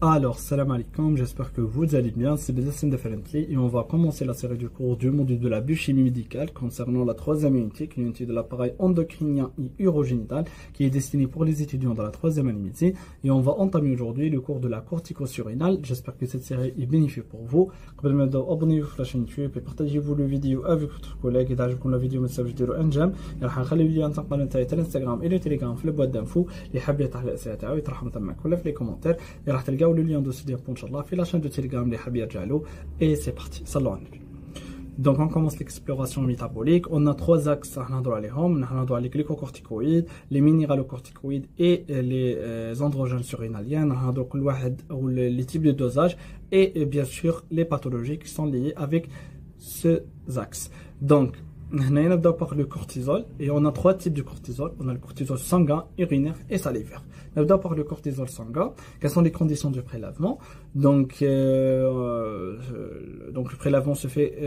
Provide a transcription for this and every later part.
Alors, salam alaikum, j'espère que vous allez bien, c'est Bézassin de Ferentli et on va commencer la série de cours du module de la biochimie médicale concernant la troisième unité, qui est l'unité de l'appareil endocrinien et urogénital, qui est destinée pour les étudiants dans la troisième année médecine. Et on va entamer aujourd'hui le cours de la cortico-surrénale. J'espère que cette série est bénéfique pour vous. Abonnez-vous à la chaîne YouTube et partagez-vous la vidéo avec votre collègue. Et d'ajouter la vidéo, message de un j'aime. Et on va lien sur l'Instagram et le Telegram dans la boîte d'infos. Les habits à l'assaillant et dans les commentaires. Et on va le lien de ce diapo inchallah في la chaîne de Telegram les habits à et c'est parti. Salut à nous. Donc on commence l'exploration métabolique. On a trois axes à les glycocorticoïdes, les minéralocorticoïdes et les androgènes surrénaliens. Les types de dosage et bien sûr les pathologies qui sont liées avec ces axes. Donc on a par le cortisol et on a trois types de cortisol. On a le cortisol sanguin, urinaire et salivaire. On a par le cortisol sanguin. Quelles sont les conditions du prélèvement? Donc le prélèvement se fait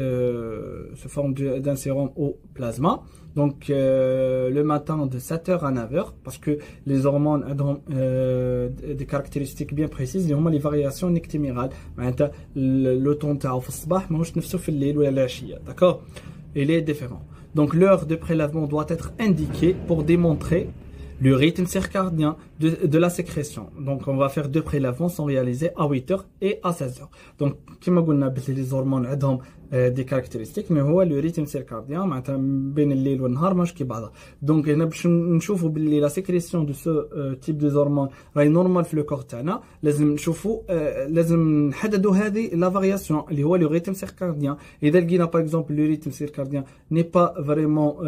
se forme d'un sérum au plasma. Donc le matin de 7h à 9h parce que les hormones ont des caractéristiques bien précises. Les variations nictémirales. Le temps تاعو في الصباح ماهوش نفسه في الليل ولا العشية. D'accord? Il est différent. Donc l'heure de prélèvement doit être indiquée pour démontrer le rythme circadien de la sécrétion. Donc on va faire deux prélèvements sont réalisés à 8h et à 16h. Donc comme on a dit les hormones ont des caractéristiques mais هو le rythme circadien معناتها بين الليل والنهار ماش كي بعضها. Donc هنا باش نشوفوا باللي la sécrétion de ce type de hormones راهي نورمال في le corps تاعنا. لازم نشوفوا لازم نحددوا هذه la variation اللي هو le rythme circadien. إذا لقينا par exemple le rythme circadien n'est pas vraiment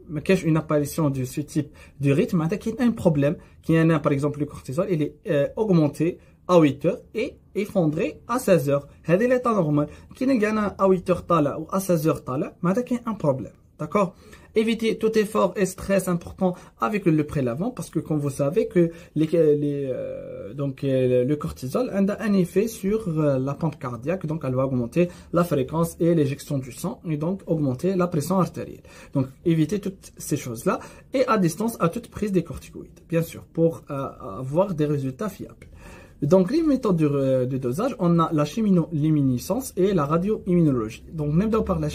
ما كاش une apparition de ce type de rythme معناتها كاين un problème qui en a par exemple le cortisol il est augmenté à 8h et effondré à 16h. هذه l'état normal. كي نلقانا à 8h طالع ou à 16h طالع معناتها كاين un problème. D'accord? Éviter tout effort et stress important avec le prélèvement parce que comme vous savez que le cortisol a un effet sur la pompe cardiaque, donc elle va augmenter la fréquence et l'éjection du sang et donc augmenter la pression artérielle. Donc éviter toutes ces choses-là et à distance à toute prise des corticoïdes, bien sûr, pour avoir des résultats fiables. Donc les méthodes de dosage, on a la chimiluminescence et la radioimmunologie. Donc نبداو par la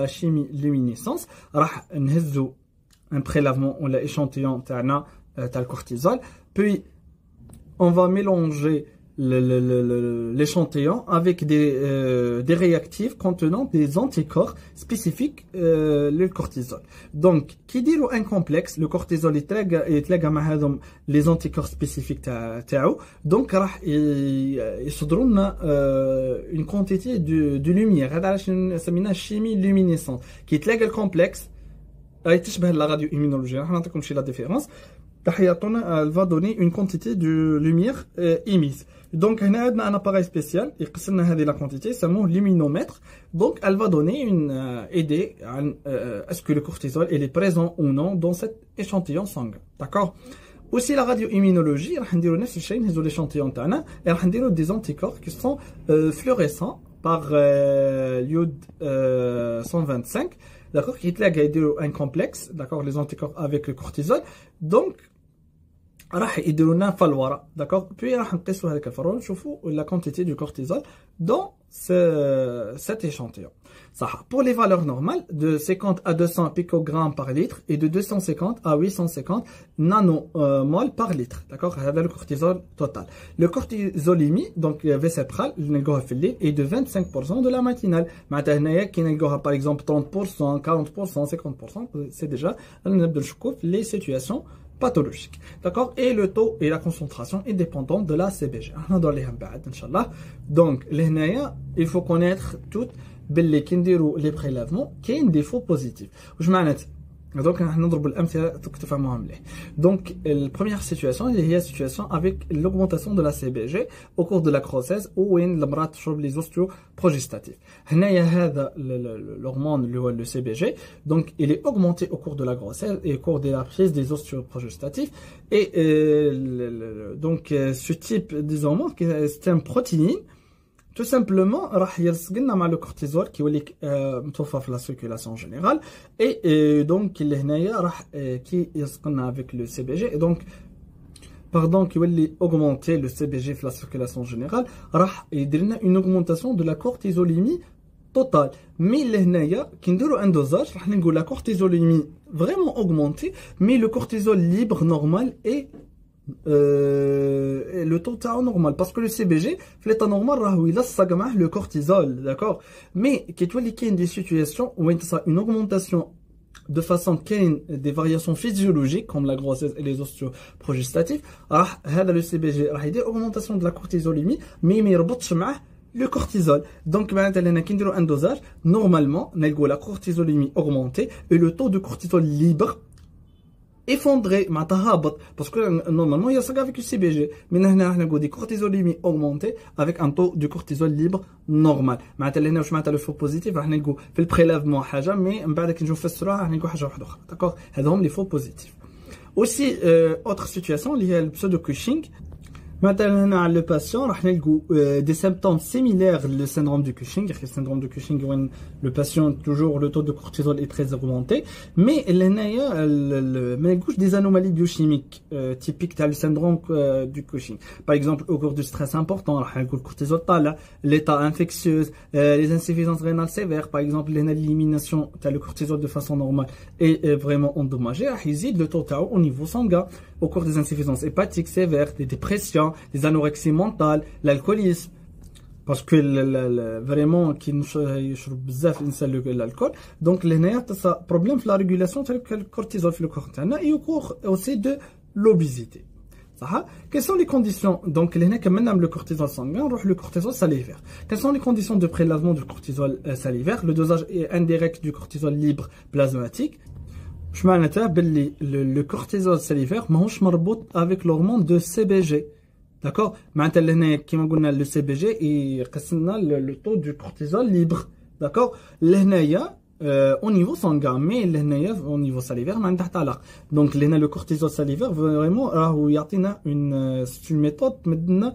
chimiluminescence. راح نهزو un prélèvement ou l'échantillon تاعنا تاع الكورتيزول. Puis on va mélanger l'échantillon avec des réactifs contenant des anticorps spécifiques le cortisol. Donc, qui dit un complexe, le cortisol يتلاقى مع هذم les anticorps spécifiques تاعو. Donc راح يصدروا لنا une quantité de lumière. هذا علاش سميناها chimie luminescente. كي يتلاقى الكومبلكس راهي تشبه la radioimmunologie. راح نعطيكم شي la différence. Elle va donner une quantité de lumière émise. Donc, on a un appareil spécial, la quantité, c'est mon luminomètre. Donc, elle va donner une idée est-ce que le cortisol est présent ou non dans cet échantillon sanguin. D'accord? Aussi, la radioimmunologie, on va l'échantillon et on va des anticorps qui sont fluorescents par l'iode 125. D'accord? Qui est un complexe, d'accord? Les anticorps avec le cortisol. Donc, راح يديرونا فالورا. D'accord? Puis راح نقيسوا هذاك الفالورا نشوفوا la quantité du cortisol dans cet échantillon. صح. Pour les valeurs normales de 50 à 200 picogrammes par litre et de 250 à 850 nanomoles par litre. D'accord? هذا le cortisol total. Le cortisolémie donc vécéprale اللي نلقوها في الليل est de 25% de la matinale. معناتها هنايا كي نلقوها par exemple 30%, 40%, 50%, c'est déjà نبداو نشكو في les situations pathologique. D'accord? Et le taux et la concentration est dépendant de la CBG. Donc, il faut connaître toutes les prélèvements qui ont des faux positifs. Donc, donc, la première situation, c'est la situation avec l'augmentation de la CBG au cours de la grossesse ou les ostéoprogestatifs. L'hormone, le CBG, donc il est augmenté au cours de la grossesse et au cours de la prise des ostéoprogestatifs. Et donc, ce type d'hormone, c'est une protéine. Tout simplement راح يلصقنا مع لو كورتيزول كيولي متوفر في لا سيركيلاسيون جينيرال اي دونك اللي هنايا راح كي يلصقنا افيك لو سي بي جي دونك pardon, qui va augmenter le CBG في la circulation générale, راح يدير une augmentation de la cortisolémie totale. Mais لهنايا كي نديرو un dosage راح نقول la cortisolémie vraiment augmentée, mais le cortisol libre normal est le taux تاعو normal, parce que le CBG في l'état normal راهو يلصق معاه le cortisol, d'accord. Mais كي تولي كاين des situations où il y a une augmentation de façon qu'il y a des variations physiologiques comme la grossesse et les osteoprogestatifs, le CBG راح يدير augmentation de la cortisolémie, mais ما يربطش معاه le cortisol. Donc maintenant كي نديرو un dosage, normalement نلقاو la cortisolémie augmentée et le taux de cortisol libre effondré, parce que normalement il y a ça avec le CBG, mais nous avons des cortisolémie augmentée avec un taux de cortisol libre normal. Maintenant le faux positif, nous avons fait le prélèvement, mais بعد كي نجيو نفسروها راح نلقاو حاجه واحده اخرى, d'accord. هذا هم les faux positifs. Aussi autre situation اللي هي pseudo Cushing. Maintenant, le patient a des symptômes similaires au syndrome de Cushing. Le syndrome de Cushing, le patient, toujours le taux de cortisol est très augmenté. Mais il y a des anomalies biochimiques typiques du syndrome du Cushing. Par exemple, au cours du stress important, le cortisol, l'état infectieux, les insuffisances rénales sévères, par exemple, l'élimination du cortisol de façon normale est vraiment endommagée. Il le taux au niveau sanguin. Au cours des insuffisances hépatiques sévères, des dépressions, des anorexies mentales, l'alcoolisme, parce que vraiment qui يشرب بزاف الانسان l'alcool, donc l'hénéa ça problème في la régulation tel que le cortisol في le corps تاعنا, et au cours aussi de l'obésité. صح. Quelles sont les conditions? Donc l'hénéa كملنا le cortisol sanguin, on le cortisol salivaire. Quelles sont les conditions de prélèvement du cortisol salivaire? Le dosage est indirect du cortisol libre plasmatique. Je m'arrête le cortisol salivaire ماهوش مربوط avec l'hormone de CBG, d'accord. maintenant كيما قلنا le CBG يقسمنا le taux du cortisol libre, d'accord. لهنايا au niveau sanguin, mais لهنايا au niveau salivaire ما عندها حتى علاقه. donc لهنا le cortisol salivaire vraiment راهو يعطينا c'est une méthode تمدنا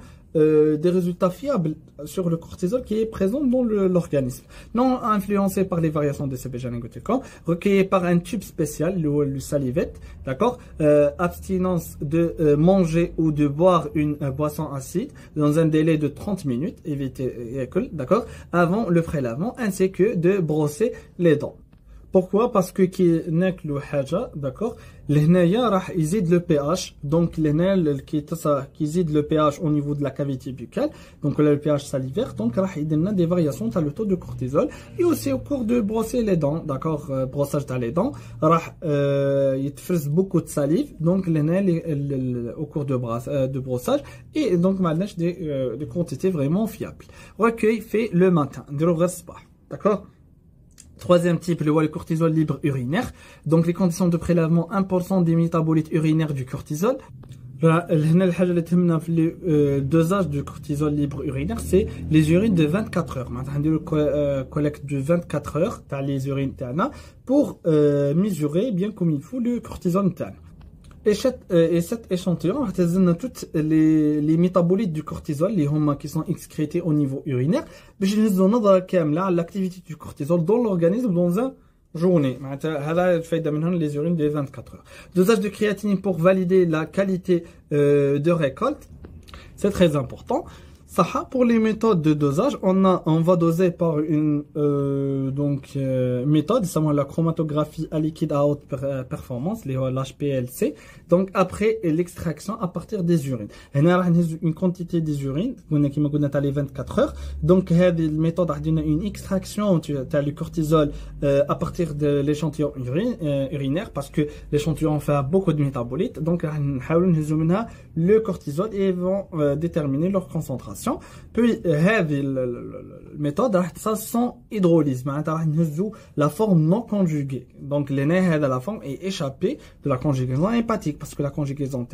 des résultats fiables sur le cortisol qui est présent dans l'organisme, non influencé par les variations de CBG négoticant, recueilli par un tube spécial, le salivette, d'accord. Abstinence de manger ou de boire une boisson acide dans un délai de 30 minutes, éviter, d'accord, avant le prélèvement, ainsi que de brosser les dents. Pourquoi? Parce que qui ناكلو حاجه, d'accord. لهنايا راح يزيد le pH, donc لهنا كي يزيد le pH au niveau de la cavité buccale, donc le pH salivaire, donc راح يدينا des variations dans le taux de cortisol, et aussi au cours de brosser les dents, d'accord. brossage تاع les dents راح يتفرز beaucoup de salive, donc لهنا au cours de brossage, et donc معناش des quantités vraiment fiables. Recueil fait le matin, نديرو غير الصباح, d'accord. Troisième type, le cortisol libre urinaire. Donc les conditions de prélèvement, 1% des métabolites urinaires du cortisol. Le dosage du cortisol libre urinaire, c'est les urines de 24 heures. Maintenant, on collecte de 24 heures les urines pour mesurer bien comme il faut le cortisol. Et cet échantillon représente toutes les métabolites du cortisol qui sont excrétés au niveau urinaire. باش نهزو نظرة كاملة على l'activité du cortisol dans l'organisme dans une journée. هذا الفايدة منهم les urines de 24 heures. Dosage de créatinine pour valider la qualité de récolte, c'est très important. Pour les méthodes de dosage, on va doser par une méthode, c'est la chromatographie à liquide à haute performance, l'HPLC. Donc après l'extraction à partir des urines. On a une quantité des urines, qui m'a donné les 24 heures. Donc cette méthode a une extraction du cortisol à partir de l'échantillon urinaire, parce que l'échantillon fait beaucoup de métabolites. Donc on a le cortisol et ils vont déterminer leur concentration. Puis la méthode ça sans hydrolyse, la forme non conjuguée. Donc la forme est échappée de la conjugaison hépatique, parce que la conjugaison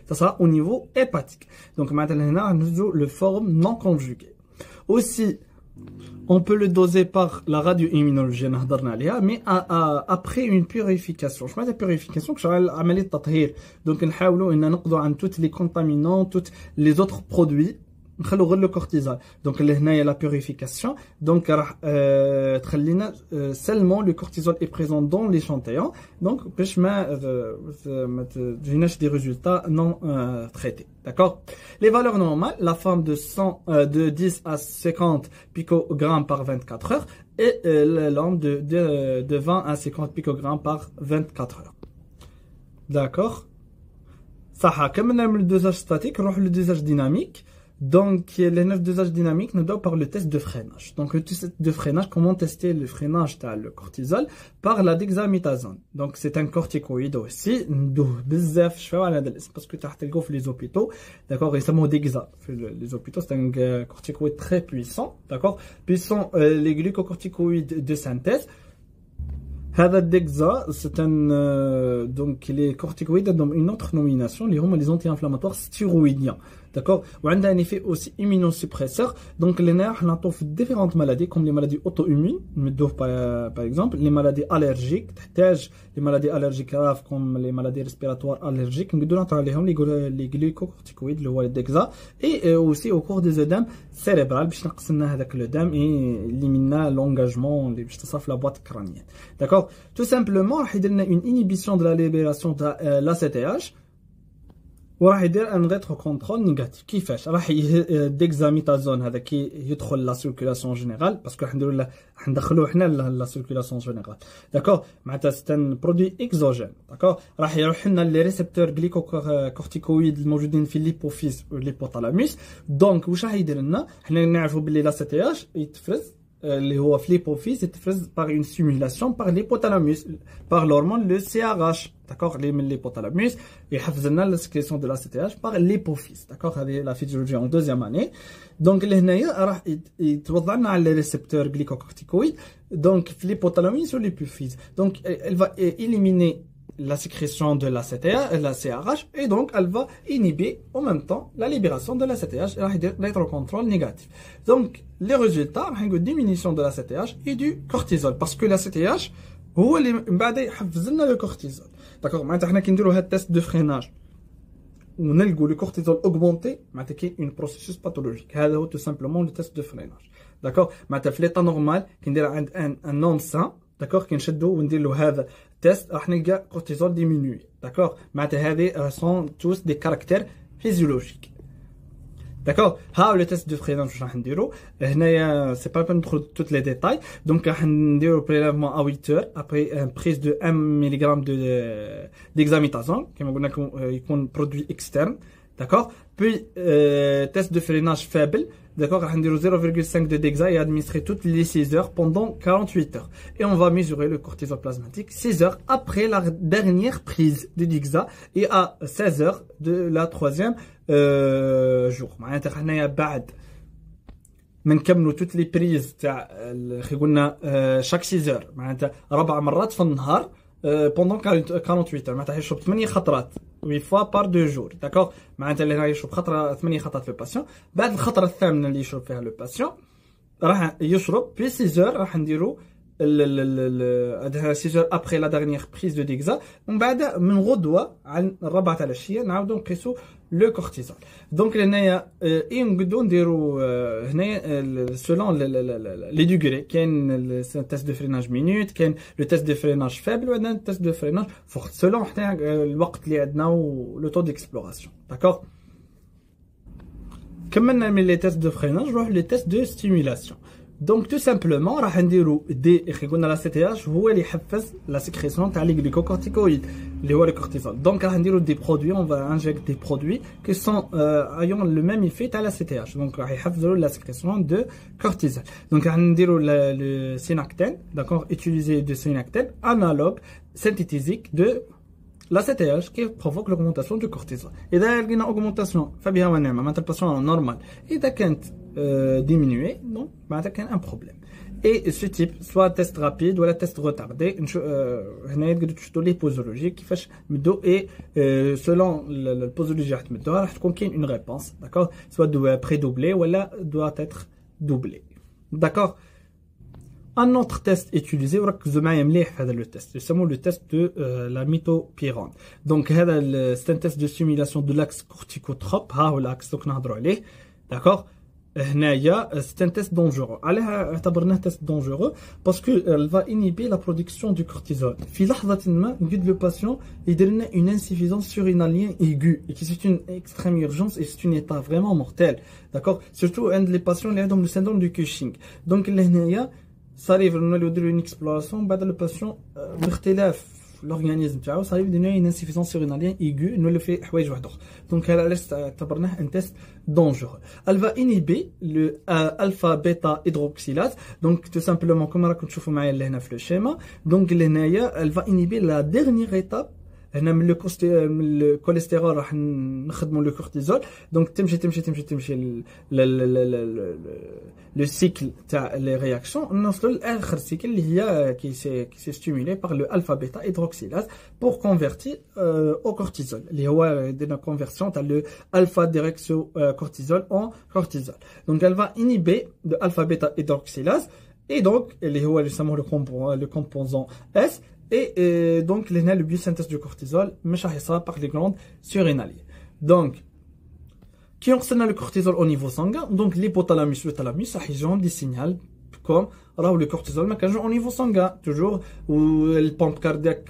ça sera au niveau hépatique. Donc maintenant la forme non conjuguée. Aussi on peut le doser par la radioimmunologie, mais après une purification. Je mets la purification que je donc on essaie de tous les contaminants, tous les autres produits, نخلو غير le cortisol. Donc là il y a la purification. Donc راح تخلينا seulement le cortisol est présent dans l'échantillon. Donc باش ما تجيناش des résultats non traités. D'accord? Les valeurs normales, la femme de 10 à 50 picogrammes par 24 heures et l'homme de 20 à 50 picogrammes par 24 heures. D'accord? صح كملنا من الدوزاج ستاتيك نروح للدوزاج ديناميك. Donc le dosage dynamique nous doit par le test de freinage. Donc le test de freinage, comment tester le freinage de le cortisol par la dexamethasone. Donc c'est un corticoïde aussi. Parce que tu as les hôpitaux, d'accord, et ça m'a dexa. Les hôpitaux c'est un corticoïde très puissant, d'accord. Puissant les glucocorticoïdes de synthèse. هذا الدكزا c'est un donc les corticoïdes ont une autre nomination les هما les anti-inflammatoires stéroïdiens d'accord وعندها un effet aussi immunosuppresseur donc les nerfs نعطوه في différentes maladies comme les maladies auto-immunes نمدوه par exemple les maladies allergiques تحتاج les maladies allergiques graves comme les maladies respiratoires allergiques نقدروا نعطوا عليهم les glucocorticoïdes اللي هو الدكزا et aussi au cours des œdèmes cérébrales باش نقص لنا هذاك l'œdème et éliminer l'engagement اللي باش تصف la boîte crânienne d'accord tout simplement راح يدير لنا une inhibition de la libération de l'ACTH وراح يدير ان ريترو كونترول نيجاتيف كيفاش راح ديكزاميتازون هذا كي يدخل لا سيركيلاسيون جينيرال باسكو راح نديروا راح ندخلوه حنا لا سيركيلاسيون جينيرال داكور معناتها ستان برودوي اكزوجين داكور راح يروح لنا لي ريسبتور جليكوكورتيكويد الموجودين في ليبوفيز والليبوثالاموس دونك واش راح يدير لنا حنا نعرفوا باللي لا سي تي اش يتفرز اللي هو في ليبوفيز يتفرز par une stimulation par l'hypothalamus par l'hormone le CRH d'accord اللي من l'hypothalamus يحفز لنا la sécrétion de la CTH par l'hypophyse d'accord هذه la physiologie en deuxième année donc لهنايا راح يتوضع لنا على les récepteurs glycocorticoïdes donc في l'hypothalamus ou l'hypophyse donc elle va éliminer la sécrétion de la CRH et donc elle va inhiber en même temps la libération de la CTH et l'électrocontrôle négatif. Donc les résultats, une diminution de la CTH et du cortisol parce que la CTH هو اللي من بعد يحفز لنا le cortisol. D'accord, معناتها حنا كي نديروا هاد التست دو فريناج ونلقوا le cortisol augmenté معناتها كاين une processus pathologique. هذا هو tout simplement le test de freinage. D'accord, معناتها في l'état normal كي ندير عند un homme sain d'accord كي نشدو وندير له هذا تيست راح نلقى كورتيزول ديمينوي داكور معناتها هذه سون توس دي كاركتير فيزيولوجيك داكور ها لو تيست دو فريناج واش راح نديرو هنايا سي با ندخل توت لي ديتاي دونك راح نديرو بريليفمون ا 8 اور ابري ان بريز دو 1 ملغ ديكزاميتازون كما قلنا لكم يكون برودوي اكسترن d'accord puis test de freinage faible d'accord راح نديرو 0,5 de dexa et administrer toutes les 6 heures pendant 48 heures et on va mesurer le cortisol plasmatique 6 heures après la dernière prise de dexa et à 16 heures de la troisième jour معناتها حنايا بعد ما نكملوا toutes les prises تاع خي قلنا chaque 6 heures معناتها 4 مرات في النهار pendant 48 heures معناتها يشرب 8 خطرات 8 fois par 2 jours d'accord معناتها اللي راح يشرب خطره 8 خطرات في الباسيون بعد الخطره الثامنه اللي يشرب فيها لو باسيون راح يشرب في 6 heures راح نديرو 6 heures après la dernière prise de dexa ومن بعد من غدوه عن الربعه تاع العشيه نعاودو نقيسو لو كورتيزول دونك هنايا نقدروا نديروا هنايا سولون لي دوغري كاين التيست دو فريناج مينوت كاين لو تيست دو فريناج فابل وعندنا التيست دو فريناج فورت سولون حتى الوقت اللي عندنا ولو طو ديكسبلوراسيون داكور كملنا من لي تيست دو فريناج نروح لي تيست دو ستيمولاسيون دونك تو سامبلومون راح نديرو دي قلنا لا سي تي اش هو اللي يحفز لا سيكريسيون تاع لي غليكوكورتيكويد اللي هو الكورتيزول دونك راح نديرو دي برودوي اون فا انجيكت دي برودوي كي سون ايون لو ميم ايفي تاع لا سي تي اش دونك راح يحفزوا لا سيكريسيون دو كورتيزول دونك راح نديرو لو سيناكتين داكور utiliser دو سيناكتين انالوج synthétique de la CTH qui provoque l'augmentation du cortisol. إذا لقينا augmentation فبها ونعمة معناتها الباسيون نورمال إذا كانت diminuée donc معناتها كان un problème. Et ce type soit test rapide ولا test retardé هنا تقدروا تشوفوا لي بوزولوجي كيفاش مدو et selon البوزولوجي راح تمدوها راح تكون كاين une réponse d'accord soit doit prédoubler ولا doit être doublé d'accord. Un autre test utilisé وركزوا معايا مليح في هذا لو تيست يسموه لو تيست دو لا ميتوبيرون دونك هذا سي ان تيست دو ستيمولاسيون دو لاكس كورتيكوتروب ها هو الاكس دوك نهضروا عليه d'accord. C'est un test dangereux. علاه اعتبرناه test dangereux parce que elle va inhiber la production du cortisol. في لحظة ما نجد le patient يدير لنا une insuffisance surrénalienne aiguë et qui c'est une extrême urgence et c'est un état vraiment mortel. D'accord? Surtout عند les patients اللي عندهم le syndrome du Cushing. Donc لهنايا صاريف نديروا une exploration بعد le patient باختلاف l'organisme تاعو صاريف يدير une insuffisance surrénalienne aiguë نولوا فيه حوايج واحد اخر. Donc elle علاش اعتبرناه un test dangereux. Elle va inhiber le alpha-bêta hydroxylase. Donc tout simplement comme راكم تشوفوا معايا لهنا في le schéma. Donc لهنايا elle va inhiber la dernière étape. هنا من الكوليسترول راح نخدموا لو كورتيزول. دونك تمشي لو سيكل تاع لي رياكسيون نوصلوا لاخر سيكل اللي هي كي سي ستيمولي بار لو الفا بيتا هيدروكسيلاز بور كونفيرتي او كورتيزول اللي هو دينا كونفيرسيون تاع لو الفا ديريكسو كورتيزول اون كورتيزول. دونك elle va inhiber le alpha beta hydroxylase et donc اللي هو اللي يسموه le composant S. Et donc, le biosynthèse du cortisol, par les glandes surrénaliennes. Donc, qui concerne le cortisol au niveau sanguin, donc l'hypothalamus, le thalamus, ça a des signaux comme alors le cortisol, mais au niveau sanguin, toujours, où le pompe cardiaque,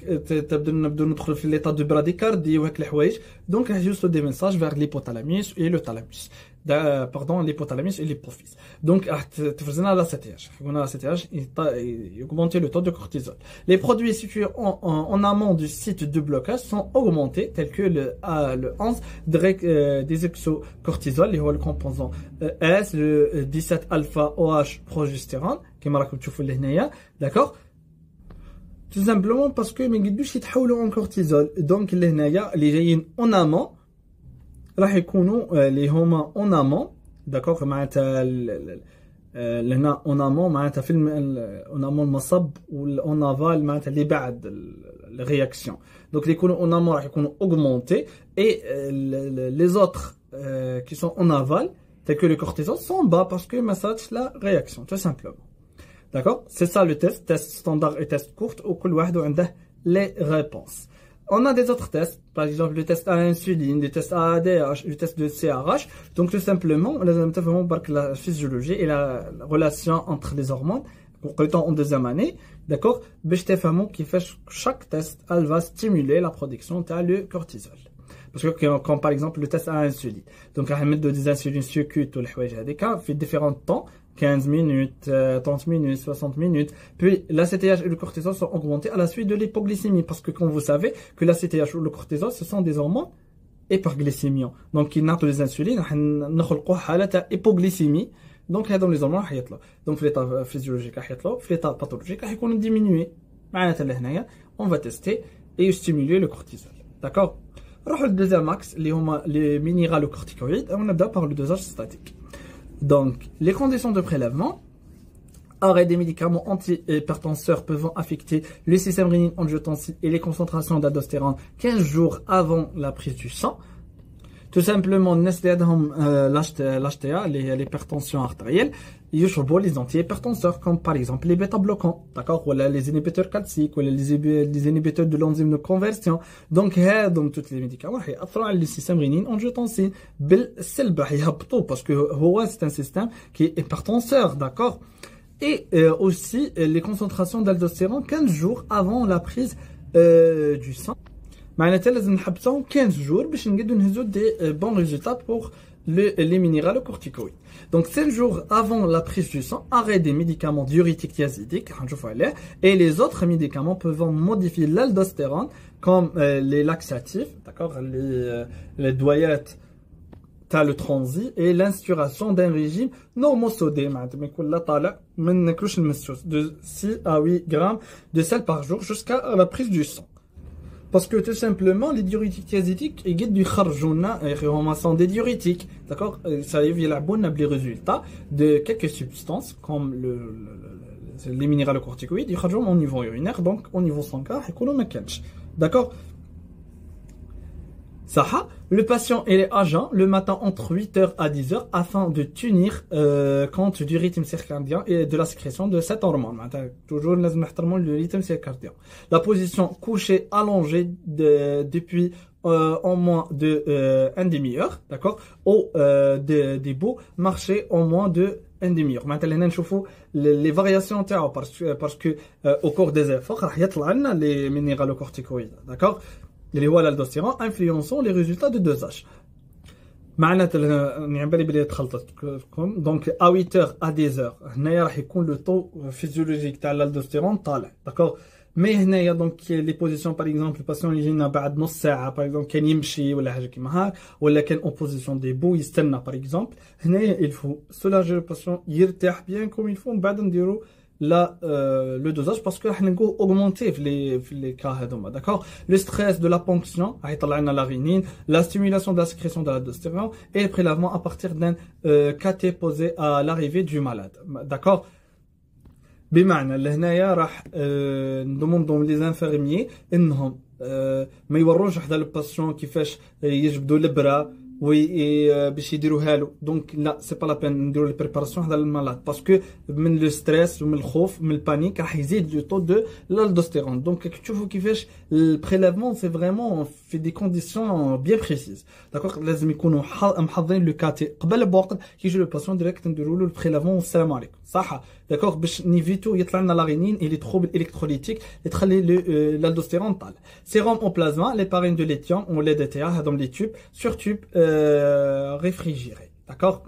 notre l'état de bradycardie ou avec les houages. Donc, il y a juste des messages vers l'hypothalamus et le thalamus. Pardon, l'hypothalamus et l'hypophyse. Donc, tu la CTH. On a la CTH, il augmente le taux de cortisol. Les produits situés en amont du site de blocage sont augmentés, tels que le 11 des exocortisol, le composant S, le 17 alpha OH progestérone, qui m'a raconté d'accord? Tout simplement parce que mes guides يتحولوا en cortisol. Donc, les جايين en amont, راح يكونوا اللي هما en amont, d'accord معناتها لهنا en amont معناتها في en amont المصب وال en aval معناتها اللي بعد الرياكسيون. Donc اللي يكونوا en amont راح يكونوا augmentés et les autres qui sont en aval tels que le cortisol sont bas parce que ما صارتش la réaction tout simplement. D'accord? C'est ça le test standard et test court où كل واحد عنده les réponses. On a des autres tests, par exemple le test à insuline, le test à ADH, le test de CRH. Donc tout simplement, la physiologie et la relation entre les hormones, en deuxième année, d'accord, qui fait chaque test, elle va stimuler la production de le cortisol. Parce que quand par exemple le test à insuline, donc on va mettre des insulines circuites ou les cas, fait différents temps. 15 minutes, 30 minutes, 60 minutes. Puis la CTH et le cortisol sont augmentés à la suite de l'hypoglycémie. Parce que comme vous savez que la CTH ou le cortisol, ce sont des hormones hyperglycémiants. Donc ils n'ont les insulines, nous avons une hypoglycémie. Donc ils ont les hormones. Donc l'état physiologique, l'état pathologique, ils vont diminuer. On va tester et stimuler le cortisol. D'accord? Alors le deuxième axe, les minéralocorticoïdes, on a d'abord par le dosage statique. Donc, les conditions de prélèvement, arrêt des médicaments antihypertenseurs peuvent affecter le système rénine-angiotensin et les concentrations d'aldostérone 15 jours avant la prise du sang. Tout simplement, l'HTA, l'hypertension artérielle, ils ont les antihypertenseurs, comme par exemple les bêta-bloquants, d'accord, ou les inhibiteurs calciques, ou les inhibiteurs de l'enzyme de conversion. Donc, tous les médicaments, ils affectent le système rénine-angiotensin, parce que c'est un système qui est hypertenseur, d'accord. Et aussi les concentrations d'aldostérone 15 jours avant la prise du sang. معناتها لازم نحبسهم 15 jours باش نقدروا نهزوا دي bons résultats pour les minéralocorticoïdes. Donc 5 jours avant la prise du sang, arrêt des médicaments diurétiques thiazidiques et les autres médicaments peuvent modifier l'aldostérone comme les laxatifs, d'accord, les doyettes t'as le transit et l'instauration d'un régime normosodé de 6 à 8 grammes de sel par jour jusqu'à la prise du sang. Parce que tout simplement, les diurétiques thiazidiques, ils guident du kharjouna, ils sont des diurétiques, d'accord? Ça y est, les résultats de quelques substances, comme les minéralocorticoïdes, ils kharjouna au niveau urinaire, donc au niveau sanguin, d'accord? Ça, le patient est agent le matin entre 8h à 10h afin de tenir compte du rythme circadien et de la sécrétion de cette hormone. Toujours le rythme circadien. La position couchée allongée depuis en moins de un demi-heure, d'accord, ou des bouts marcher en moins de un demi-heure. Maintenant, نشوفوا les variations تاعو parce que au cours des efforts راح يطلع لنا les minéralocorticoïdes, d'accord, اللي هو l'aldostérone influençant les résultats de dosage. معناتها يعني بالي بلي تخلطتكم دونك à 8h à 10h هنايا راح يكون لو طو فيزيولوجيك تاع الالدوستيرون طالع داكور مي هنايا دونك لي بوزيسيون باغ اكزومبل الباسيون يجينا بعد نص ساعه باغ اكزومبل كان يمشي ولا حاجه كيما هاك ولا كان اون بوزيسيون دي بو يستنى باغ اكزومبل هنايا الفو سولاجي الباسيون يرتاح بيان كوم يلفو من بعد نديرو là le dosage parce que راح نلقاو augmenter في les cas هذوما d'accord le stress de la ponction راح يطلع لنا la rénine la stimulation de la sécrétion de l'aldostérone et le prélèvement à partir d'un cathé posé à l'arrivée du malade d'accord بمعنى لهنايا راح ندوموندو لي انفيرميي انهم ما يوروش حدا الباسيون كيفاش يجبدوا الابره وي باش يديروها له دونك لا سي با لا بين نديرو لي بريباراسيون هذا المالاد باسكو من لو ستريس ومن الخوف من البانيك راح يزيد لو طو دو l'aldostérone دونك تشوفوا كيفاش البريليفمون سي فريمون في دي كونديسيون بيان بريسيز داكوغ لازم يكونوا محضرين لو كاتي قبل بوقت كيجي لو باسيون ديريكت نديروا له البريليفمون والسلام عليكم صح داكوغ باش نيفيتو يطلع لنا لا رينين اي لي تروبل الكتروليتيك اللي تخلي l'aldostérone طالع سيروم او بلازما لي بارين دو ليثيوم ou les DTA هذوم لي تيوب sur tube réfrigéré, d'accord.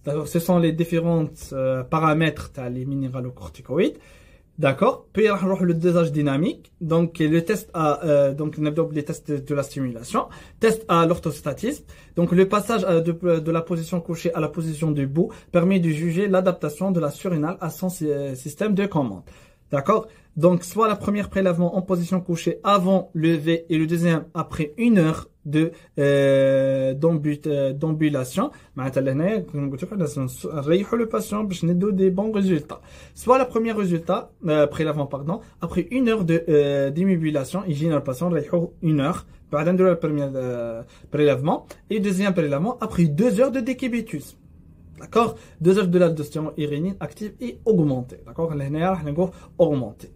D'accord, ce sont les différents paramètres les minéralocorticoïdes, d'accord. Puis on va le dosage dynamique, donc le test à donc les tests de la stimulation, test à l'orthostatisme, donc le passage de la position couchée à la position debout permet de juger l'adaptation de la surinale à son système de commande, d'accord. Donc soit la première prélèvement en position couchée avant lever et le deuxième après 1 heure de d'ambulation معناتها لهنا كما قلت لكم لازم نريحوا لو باسيون باش ندو دي بون ريزولتا سوا لا بروميير ريزولتا بريلافون باردون après 1 heure de d'immobilisation يجينا الباسيون نريحوه 1 heure بعد نديرو البروميير بريلافمون et deuxième prélèvement après 2 heures de décubitus d'accord 2 heures de l'aldostérone et rénine active et augmentée d'accord لهنا راح نقول augmentée.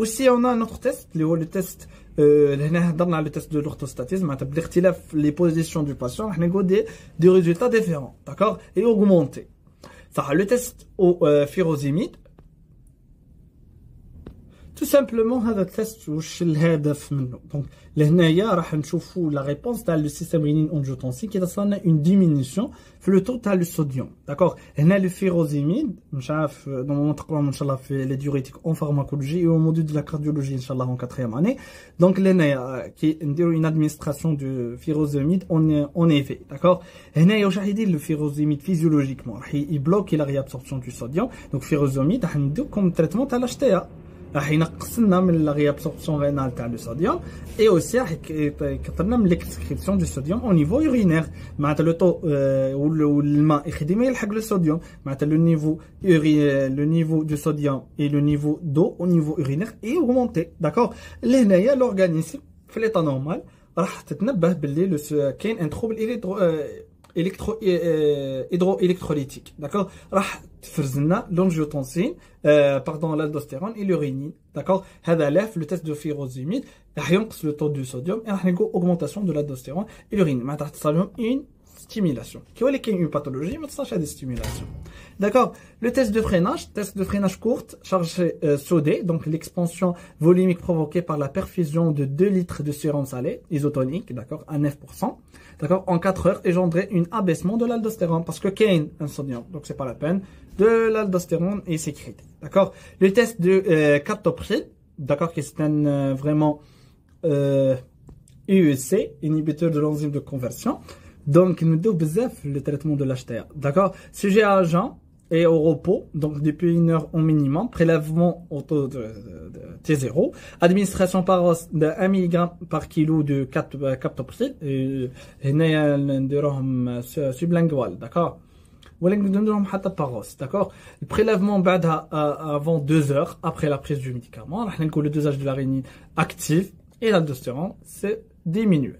Aussi, on a un autre test, le test, le test de l'orthostatisme, les positions du patient, on a des résultats différents, d'accord, et augmentés. Ça, le test au furosémide, tout simplement, هذا التست وش الهدف منه. Donc, لهنايا راح نشوفوا la réponse تاع le système rénine angiotensin qui تصلنا une diminution في le taux تاع le sodium. D'accord. هنا le furosémide, مش عارف normalement تقراهم إن شاء الله في les diurétiques en pharmacologie et au module de la cardiologie إن شاء الله en 4e année. Donc لهنايا كي نديروا une administration de furosémide en effet. D'accord. هنايا واش راح يدير le furosémide physiologiquement راح يبلوكي la réabsorption du sodium. Donc furosémide راح نديرو comme traitement تاع الاشتياء. راح ينقص لنا من لا ريابسوربسيون رينال تاع لو صوديوم اي اوسي راح يكثر لنا من ليكسكريبسيون دو صوديوم او نيفو يورينير معناتها لو طو والماء يخدم يلحق لو صوديوم معناتها لو نيفو دو صوديوم اي لو نيفو دو او نيفو يورينير اي اوغمونتي داكور لهنايا لورغانيزم في ليطا نورمال راح تتنبه باللي كاين ان تروبل hydroélectrolytique d'accord راح تفرز لنا l'angiotensin pardon l'aldostérone et l'urénine d'accord هذا لا في le test de furosémide راح ينقص le taux du sodium et راح نلقاو augmentation de l'aldostérone et l'urénine معناتها تصل لهم une stimulation كي ولي كاين une pathologie ما تصلش هذه stimulation d'accord le test de freinage courte charge sodée donc l'expansion volumique provoquée par la perfusion de 2 litres de sérum salé isotonique d'accord à 9%. D'accord, en 4 heures, engendrer un abaissement de l'aldostérone parce que qu'il un sodium, donc c'est pas la peine. De l'aldostérone est sécrété. D'accord, le test de captopril, d'accord, qui c'est un vraiment UEC, inhibiteur de l'enzyme de conversion. Donc, nous devons bzaf le traitement de l'HTA. D'accord, sujet à agent et au repos, donc depuis 1 heure au minimum, prélèvement au taux de T0, administration par os de 1 mg par kilo de captopril, sublingual, d'accord. ولا نديرهم حتى باغوس d'accord le prélèvement بعدها avant 2 heures après la prise du médicament راح نقول le dosage de la rénine active et l'aldostérone c'est diminué.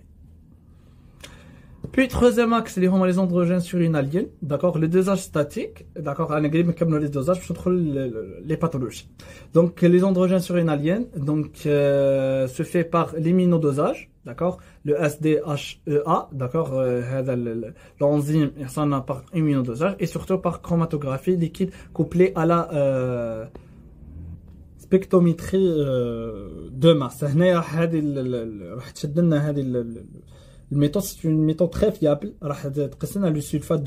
Puis troisième axe les androgènes surinaliens d'accord le dosage statique d'accord انا قريب نكملوا les dosages باش ندخل les pathologies donc les androgènes surinaliens donc se fait par l'immunodosage d'accord, le SDHEA, d'accord, l'enzyme يحصلنا par immunodosage et surtout par chromatographie liquide couplée à la spectrométrie de masse. هنا راح تشد لنا هذه الميثود. C'est une méthode très fiable. راح تقيس لنا le sulfate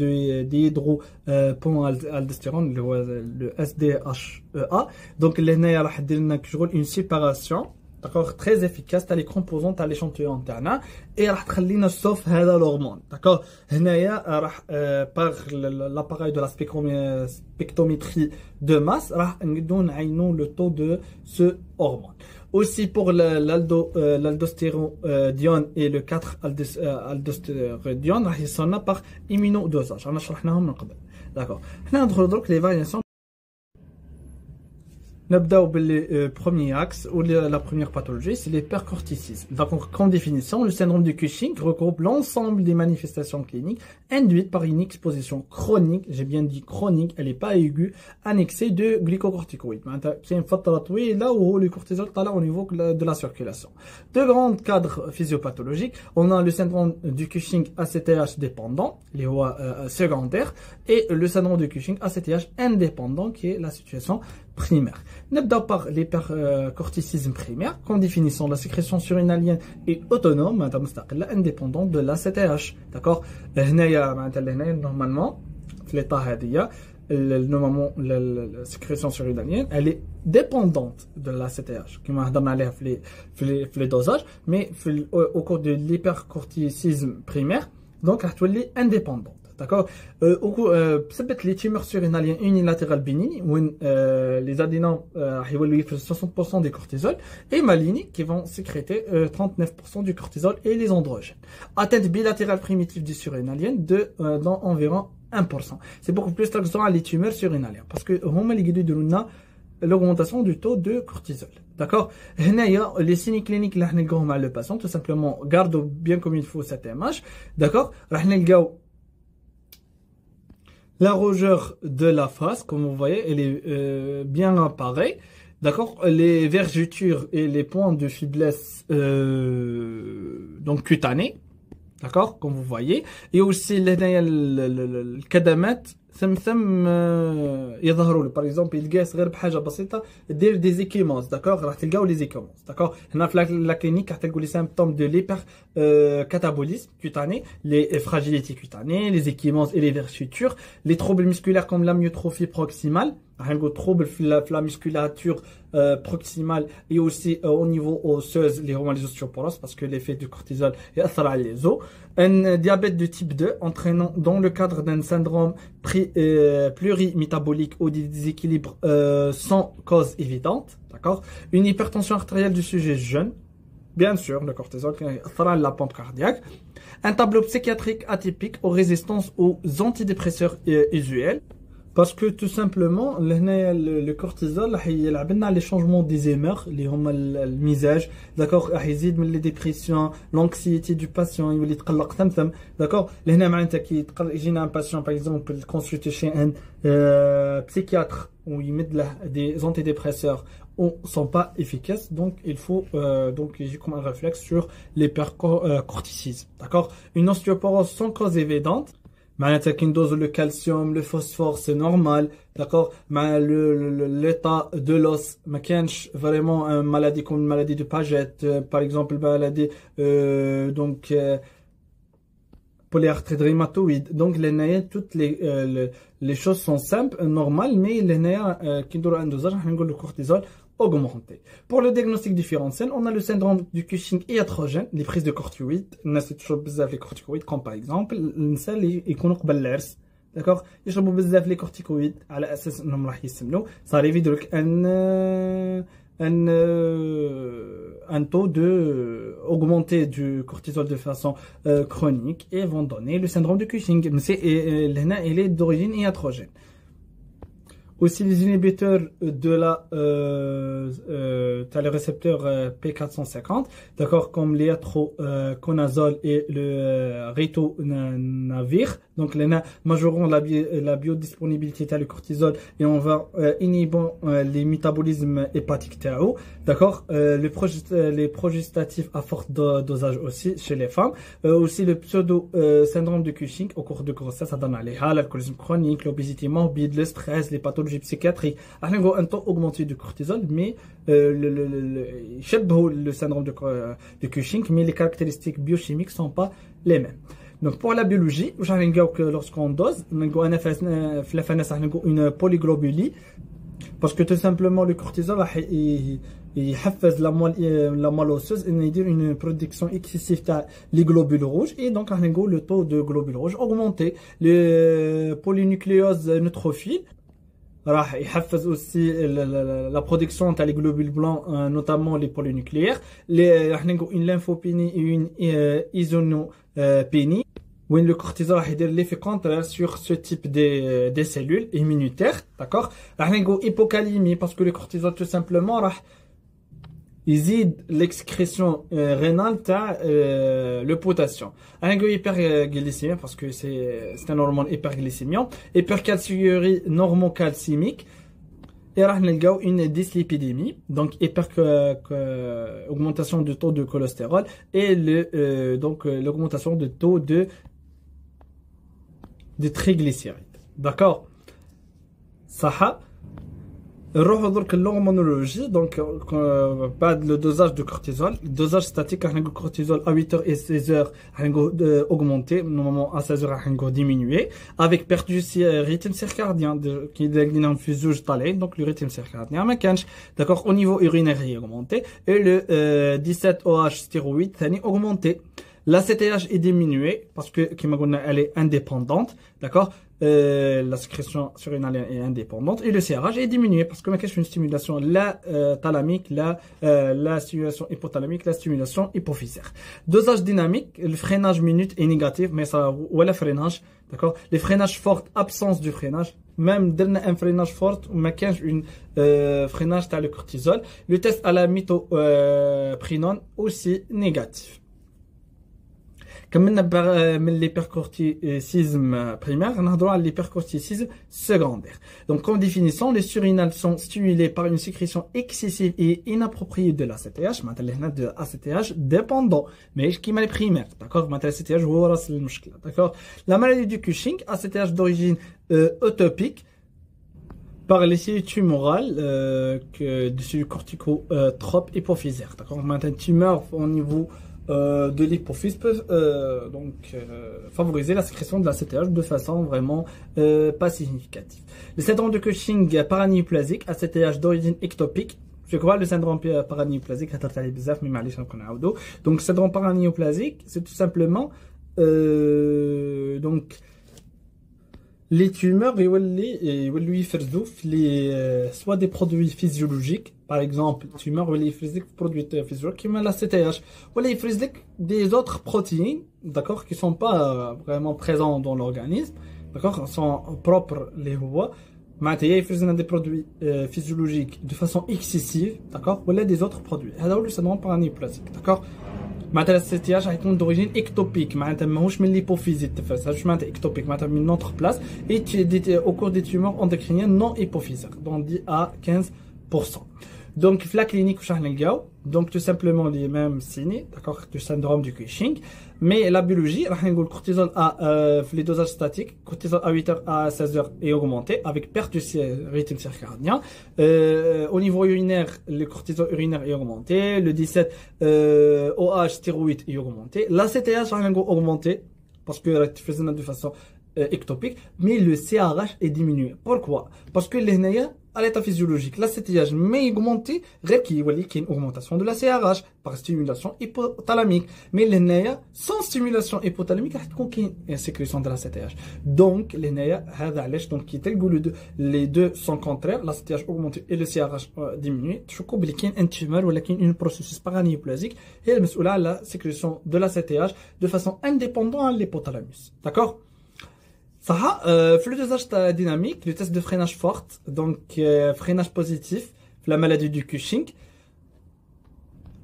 dihydropentaldestérone اللي هو le SDHEA. donc اللي هنايا راح دير لنا كشغل une séparation, d'accord, très efficace تاع les composants تاع l'échantillon تاعنا et راح تخلينا sauf هذا l'hormone, d'accord. هنايا راح par l'appareil de la spectrométrie de masse راح نقدروا نعينوا le taux de ce hormone. Aussi pour l'aldostérone et le 4-aldostérone راح يصلنا par immunodosage. انا شرحناهم من قبل, d'accord. حنا ندخلوا درك les variations. نبداو باللي premier axe ou la première pathologie, c'est l'hypercorticisme. Donc, comme définition, le syndrome de Cushing regroupe l'ensemble des manifestations cliniques induites par une exposition chronique, j'ai bien dit chronique, elle n'est pas aiguë, annexée de glycocorticoïdes. Qui est une فترة طويلة où le cortisol طالع au niveau de la circulation. Deux grands cadres physiopathologiques, on a le syndrome de Cushing ACTH dépendant, les secondaires, et le syndrome de Cushing ACTH indépendant, qui est la situation primaire. N'abda par l'hypercorticisme primaire, comme définissant la sécrétion surinalienne est autonome, indépendante de l'ACTH. D'accord. Normalement, l'état normalement la sécrétion surinalienne, elle est dépendante de l'ACTH, qui m'a donné les dosages, mais au cours de l'hypercorticisme primaire, donc elle est indépendante. D'accord. بسبب les tumeurs surinaliennes unilatérales bénignes où les adénomes يولوا 60% des cortisol et malignes qui vont sécréter 39% du cortisol et les androgènes. Atteinte bilatérale primitive du surinalien dans environ 1%. C'est beaucoup plus taxant à les tumeurs surinaliennes parce que هما اللي يقدروا يديروا لنا l'augmentation du taux de cortisol. D'accord. Les signes cliniques اللي راح نلقاوهم على le patient, tout simplement gardez bien comme il faut cette image. D'accord. راح نلقاو la rougeur de la face, comme vous voyez, elle est bien apparue. D'accord. Les vergetures et les points de faiblesse donc cutanées. D'accord, comme vous voyez. Et aussi le cadamètre. يظهروا par exemple يلقى صغير بحاجه بسيطه دير دي زيكيموز. داكوغ راح تلقاو لي زيكيموز. داكوغ هنا في لا كلينيك راح تلقاو لي سيمبتوم دو ليبر كاتابوليسme cutané, les fragilités cutanées, les échymonses et les vergetures, les troubles musculaires comme l'amyotrophie proximale, troubles la musculature proximale et aussi au niveau osseuse, les osteoporoses parce que l'effet du cortisol est à les os. Un diabète de type 2 entraînant dans le cadre d'un syndrome plurimétabolique ou des déséquilibres sans cause évidente. D'accord. Une hypertension artérielle du sujet jeune. Bien sûr, le cortisol qui fera la pompe cardiaque. Un tableau psychiatrique atypique aux résistances aux antidépresseurs usuels. Parce que tout simplement, le cortisol, il a les changements des humeurs, le misage, d'accord, les dépressions, l'anxiété du patient, il est d'accord. J'ai un patient, par exemple, consulté chez un psychiatre où il met des antidépresseurs ne sont pas efficaces, donc il faut donc j'ai comme un réflexe sur l'hypercorticisme, d'accord. Une ostéoporose sans cause évidente. معناتها كي ندوزو le calcium, le phosphore, c'est normal, d'accord. مع l'état de l'os ما كانش vraiment une maladie comme une maladie de Paget, par exemple maladie donc polyarthrite rhumatoïde. Donc toutes les choses sont simples, normales, mais كي نديرو un dosage راح نقول le cortisol augmenté. Pour le diagnostic différentiel, on a le syndrome du Cushing iatrogène, les prises de corticoïdes. الناس يشربوا بزاف les corticoïdes, comme par exemple النساء اللي يكونوا قبل العرس. D'accord. يشربوا بزاف les corticoïdes على اساس انهم راح يسمنوا. Ça arrive درك un taux de augmenté du cortisol de façon chronique et vont donner le syndrome de Cushing. Mais il est d'origine iatrogène. Aussi les inhibiteurs de le récepteur P450, d'accord, comme l'iatroconazole et le ritonavir, donc les majorons la biodisponibilité du cortisol et on va inhiber les métabolismes hépatiques تاعو, d'accord, les progestatifs à fort dosage aussi chez les femmes, aussi le pseudo syndrome de Cushing au cours de grossesse, ça donne l'alcoolisme chronique, l'obésité morbide, le stress, les pathologies psychiatriques, un taux augmenté de cortisol, mais le syndrome de Cushing, mais les caractéristiques biochimiques sont pas les mêmes. Donc pour la biologie, lorsqu'on dose, on a une polyglobulie, parce que tout simplement le cortisol il حفز la moelle osseuse et il a une production excessive des globules rouges et donc le taux de globules rouges augmenté. Le polynucléose neutrophile راح يحفز aussi la production des globules blancs, notamment les polynucléaires. راح نلقوا une lymphopénie et une isonopénie. Où le cortisol a l'effet contraire sur ce type de cellules immunitaires, d'accord? راح نلقوا hypocalémie parce que le cortisol tout simplement راح يزيد l'excrétion rénale تاع le potassium. راح نلقوا hyperglycémie parce que c'est un hormone hyperglycémiant, hypercalciurie normocalcémique. Et راح نلقاو une dyslipidémie, donc augmentation du taux de cholestérol et donc l'augmentation du taux de triglycérides, d'accord. صح. نروحوا درك l'hormonologie, donc بعد le dosage de cortisol, le dosage statique راح نلقاو cortisol à 8h et 16h راح نلقاو augmenter, normalement à 16h راح نلقاو diminuer avec perte du rythme circadien qui لقيناهم في زوج طالعين, donc le rythme circadien ما كانش, d'accord. Au niveau urinaire il est augmenté et le 17-OH stéroïde ثاني augmenté. La CTH est diminuée parce que elle est indépendante, d'accord. La sécrétion surrénalienne est indépendante et le CRH est diminué parce que c'est une stimulation thalamique, la stimulation hypothalamique, la stimulation hypophysaire. Dosage dynamique, le freinage minute est négatif, mais ça ou le freinage, d'accord. Les freinages forts, absence du freinage, même dernier un freinage fort, mais une freinage t'as le cortisol. Le test à la mitoprynone aussi négatif. كملنا من l'hypercorticisme primaire, on a l'hypercorticisme secondaire. Donc, comme définition, les surrénales sont stimulées par une sécrétion excessive et inappropriée de l'ACTH, de ACTH dépendant, mais qui est primaire, d'accord. D'accord. La maladie du Cushing, ACTH d'origine utopique, par les cellules tumorales de cellules corticotropes hypophysaires, d'accord. Maintenant, tumeur au niveau de l'hypophyse peuvent favoriser la sécrétion de la CTH de façon vraiment pas significative. Le syndrome de Cushing paranéoplasique, ACTH d'origine ectopique. Je crois le syndrome paranéoplasique, donc le syndrome paranéoplasique, c'est tout simplement donc les tumeurs lui soit des produits physiologiques, par exemple tumeur lui produits physiologiques comme la CTH, ou les des autres protéines, d'accord, qui sont pas vraiment présents dans l'organisme, d'accord, sont propres les voies. Il y des produits physiologiques de façon excessive, d'accord, ou des autres produits. C'est le syndrome paranéoplasique, d'accord. معناتها السيتياج غيكون d'origine ectopique, معناتها ماهوش من l'hypophyse يتفرز, هادشي معناتها ectopique, معناتها من notre place et au cours des tumeurs endocriniennes non hypophysaires, donc 10 à 15%. Donc la clinique واش راح نلقاو, donc tout simplement les mêmes signes, d'accord, du syndrome du Cushing, mais la biologie راح نقول cortisol à les dosages statiques, cortisol à 8h à 16h est augmenté avec perte du rythme circadien. Au niveau urinaire, le cortisol urinaire est augmenté, le 17 OH stéroïde est augmenté, la CTH راح نقول augmenté parce que faisait de façon ectopique, mais le CRH est diminué. Pourquoi? Parce que les à l'état physiologique, la CTH mais augmenté, qu'il y a une augmentation de la CRH par stimulation hypothalamique. Mais les sans stimulation hypothalamique, il y a une sécrétion de la CTH. Donc, les donc les deux sont contraires, la CTH augmentée et le CRH diminué. Je crois qu'il y a un tumeur ou un processus paranéoplasique et elle met la sécrétion de la CTH de façon indépendante à l'hypothalamus. D'accord? Ça, le dosage dynamique, le test de freinage fort, donc freinage positif, la maladie du Cushing.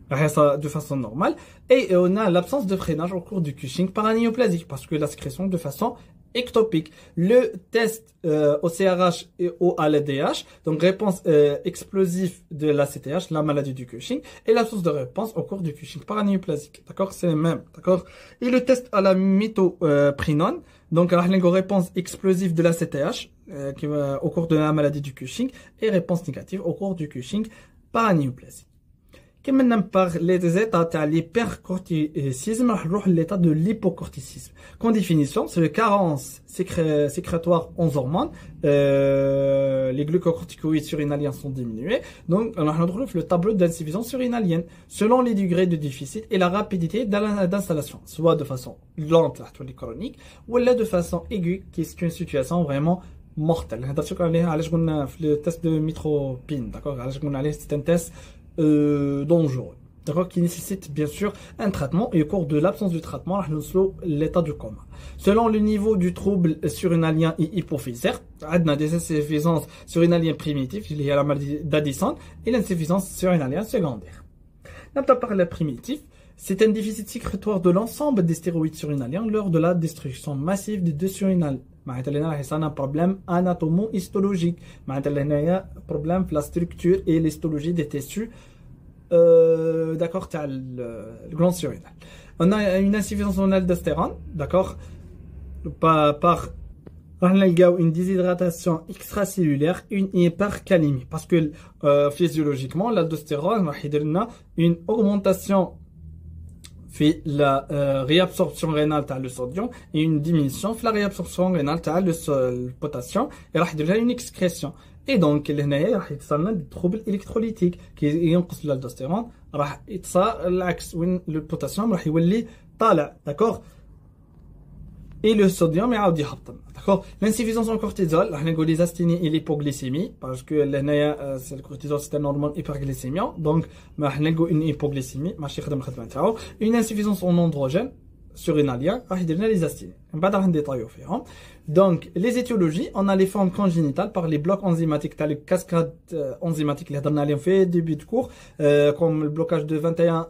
Ça de façon normale. Et on a l'absence de freinage au cours du Cushing par anéoplasique parce que la sécrétion de façon ectopique. Le test au CRH et au ALDH, donc réponse explosive de la CTH, la maladie du Cushing, et l'absence de réponse au cours du Cushing par anéoplasique. D'accord, c'est le même. D'accord. Et le test à la mitoprinone, donc réponse explosive de la CTH qui va au cours de la maladie du Cushing et réponse négative au cours du Cushing par anéoplasie. Comme on parle des états de l'hypercorticisme, on va l'état de l'hypocorticisme. Comme définition, c'est la carence sécrétoire en hormones. Les glucocorticoïdes surinaliens sont diminués. Donc, on retrouve le tableau d'insuffisance surinalienne selon les degrés de déficit et la rapidité d'installation, soit de façon lente, chronique, ou là de façon aiguë, qui est une situation vraiment mortelle. Le test de mitropine, d'accord? C'est un test dangereux, d'accord, qui nécessite bien sûr un traitement et au cours de l'absence du traitement, l'état du coma. Selon le niveau du trouble surinalien et hypophysaire, on a des insuffisances surinaliennes primitives, il y a la maladie d'Addison et l'insuffisance surinalienne secondaire. N'importe par la primitive, c'est un déficit sécrétoire de l'ensemble des stéroïdes surinaliens lors de la destruction massive des deux surinales. C'est un problème anatomo-histologique. Un problème de la structure et l'histologie des tissus. D'accord, le gland surinal. On a une insuffisance en aldostérone, d'accord, par une déshydratation extracellulaire, une hypercalémie. Parce que physiologiquement, l'aldostérone a une augmentation fait la réabsorption rénale de le sodium et une diminution de la réabsorption rénale de le potassium et là il y a une excrétion et donc il y a des troubles électrolytiques qui ينقص l'aldostérone راح يتصير العكس وين le potassium راح يولي طالع, d'accord, et le sodium يعاود يهبط, d'accord. L'insuffisance en cortisol, on a les asthénies et l'hypoglycémie parce que le cortisol c'est un hormone hyperglycémiant, donc on a une hypoglycémie, une insuffisance en androgène surinalien, on a les asthénies. Donc les étiologies, on a les formes congénitales par les blocs enzymatiques, les cascades enzymatiques, les derniers fait début de cours, comme le blocage de 21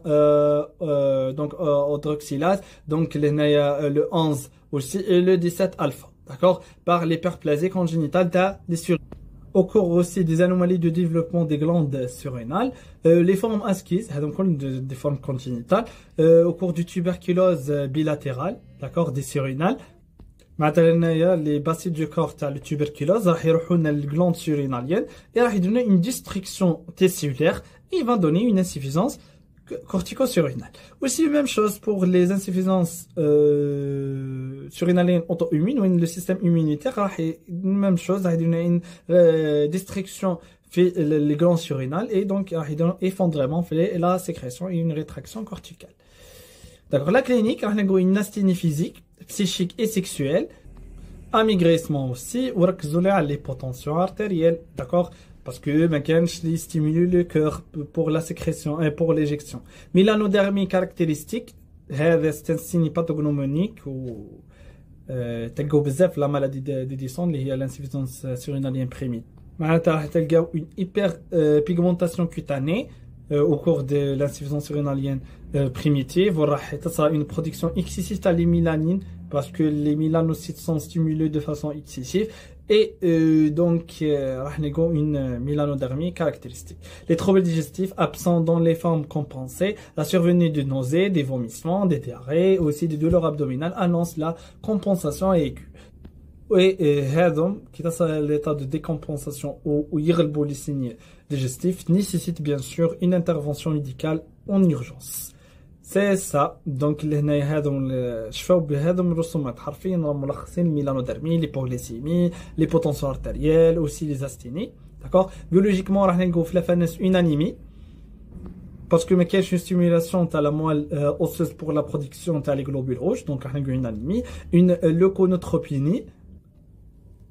donc hydroxylase, donc le 11 aussi et le 17 alpha, d'accord, par l'hyperplasie congénitale des surrénales. Au cours aussi des anomalies de développement des glandes surrénales, les formes asquises, donc des formes congénitales, au cours du tuberculose bilatérale, d'accord, des surrénales. Les bacilles du corps, le tuberculose, les glandes surinaliennes, et il donner une destruction tissulaire, et il va donner une insuffisance cortico-surinale. Aussi, même chose pour les insuffisances surinaliennes auto-immunes, où le système immunitaire, même chose, il donner une destruction fait les glandes surinales, et donc il donne effondrement fait la sécrétion et une rétraction corticale. D'accord, la clinique, on a une asthénie physique, psychique et sexuelle, amaigrissement aussi, ou l'hypotension artérielle, d'accord, parce que les stimule le cœur pour la sécrétion et pour l'éjection. Mélanodermie caractéristique, c'est un signe pathognomonique ou la maladie d'Edison, l'insuffisance surinalienne primitive. Une hyperpigmentation cutanée au cours de l'insuffisance surinalienne primitive, une production excessive de la mélanine parce que les mélanocytes sont stimulés de façon excessive et donc une mélanodermie caractéristique. Les troubles digestifs absents dans les formes compensées, la survenue de nausées, des vomissements, des diarrhées, aussi des douleurs abdominales annoncent la compensation aiguë. Et qui est l'état de décompensation ou les signes digestifs nécessite bien sûr une intervention médicale en urgence. C'est ça. Donc شفاو بهذم الرسومات حرفيا ملخصين الميلانودرمي, l'hypoglycémie, l'hypotension artérielle, aussi les asthénies, d'accord. Biologiquement راح نلقاو في الفانس une anémie parce que mais une stimulation à la moelle osseuse pour la production des globules rouges, donc راح نلقاو une anémie, une leuconotropénie.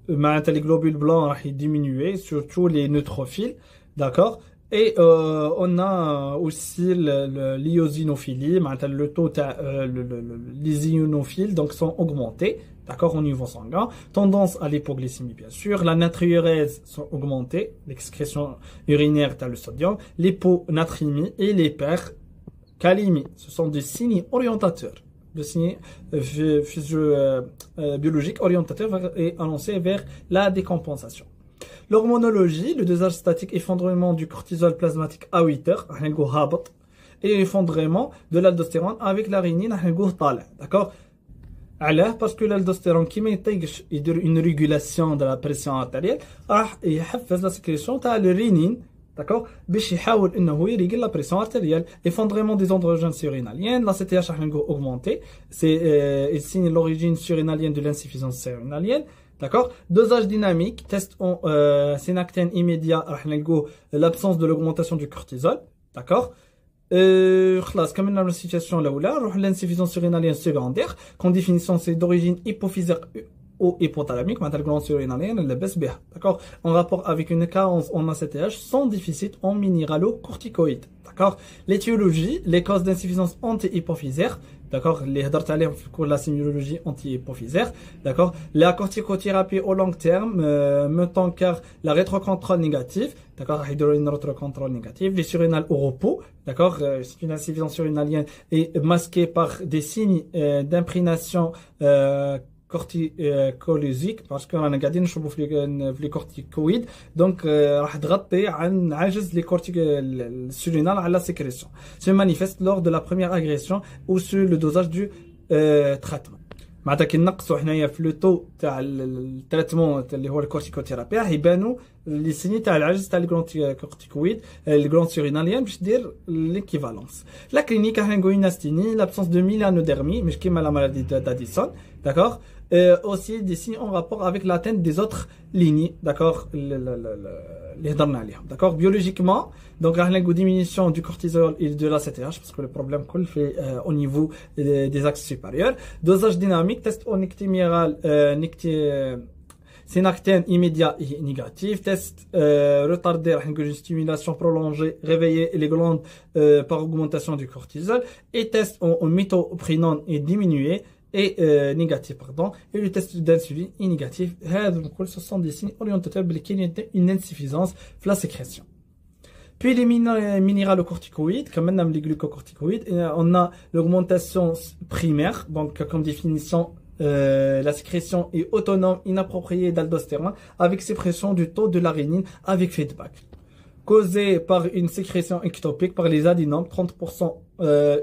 Les globules blancs راح diminuer, surtout les neutrophiles, d'accord. Et on a aussi l'iosinophilie, le taux les ionophiles donc sont augmentés, d'accord, au niveau sanguin. Tendance à l'hypoglycémie bien sûr, la natriurèse sont augmentées, l'excrétion urinaire le sodium, l'hyponatrémie et l'hyper calimi, ce sont des signes orientateurs, des signes biologiques orientateurs et annoncés vers la décompensation. L'hormonologie, le dosage statique, effondrement du cortisol plasmatique à 8 heures, et effondrement de l'aldostérone avec la rénine, d'accord? Parce que l'aldostérone qui met une régulation de la pression artérielle, il fait la sécrétion de la rénine, d'accord? باش يحاول انه يريقل la pression artérielle, effondrement des androgènes surrénaliennes, la CTH a augmenté, il signe l'origine surrénalienne de l'insuffisance surrénalienne. D'accord? Dosage dynamique, test en synactène immédiat, l'absence de l'augmentation du cortisol. D'accord? Comme dans la situation là où là, l'insuffisance surrénalienne secondaire, quand définition c'est d'origine hypophysaire ou hypothalamique, la glande surrénalienne, elle baisse bien. D'accord? En rapport avec une carence en ACTH sans déficit en minéralocorticoïdes. D'accord? L'étiologie, les causes d'insuffisance anti-hypophysaire. D'accord, les هضرت عليهم في cours la sémiologie anti-hypophysaire. D'accord, la corticothérapie au long terme, mettant car la rétrocontrôle négative. D'accord, une rétrocontrôle négative, les surrénales au repos. D'accord, c'est une insuffisance surrénalienne et masquée par des signes d'imprégnation corticolysique parce qu'on a قاعدين نشربوا في les corticoïdes donc راح تغطي عن عجز les corticoïdes surrénales على la sécrétion se manifeste lors de la première agression ou sur le dosage du traitement معناتها كي نقصوا حنايا في لو تو تاع التريتمون اللي هو الكورتيكوثيرابي راح يبانوا لي سيني تاع العجز تاع الكورتيكويد الجراند سوريناليان باش دير ليكيفالونس لا كلينيك راح نقول ناستيني لابسونس دو ميلانوديرمي مش كيما لا مالادي داديسون داكور aussi des signes en rapport avec l'atteinte des autres lignes, d'accord, les d'accord, biologiquement, donc la diminution du cortisol et de la CTH, parce que le problème qu'on fait au niveau des axes supérieurs, dosage dynamique, test au nictémiral, synactène immédiat et négatif, test retardé, une stimulation prolongée, réveiller les glandes par augmentation du cortisol, et test en méthoprénone et diminué, et négatif, pardon, et le test d'insuline est négatif. Ce sont des signes orientateurs qu'il y a une insuffisance de la sécrétion. Puis les minéralocorticoïdes, comme maintenant les glucocorticoïdes, on a l'augmentation primaire, donc comme définition, la sécrétion est autonome, inappropriée d'aldostérone, avec suppression du taux de la rénine avec feedback. Causée par une sécrétion ectopique par les adénomes, 30%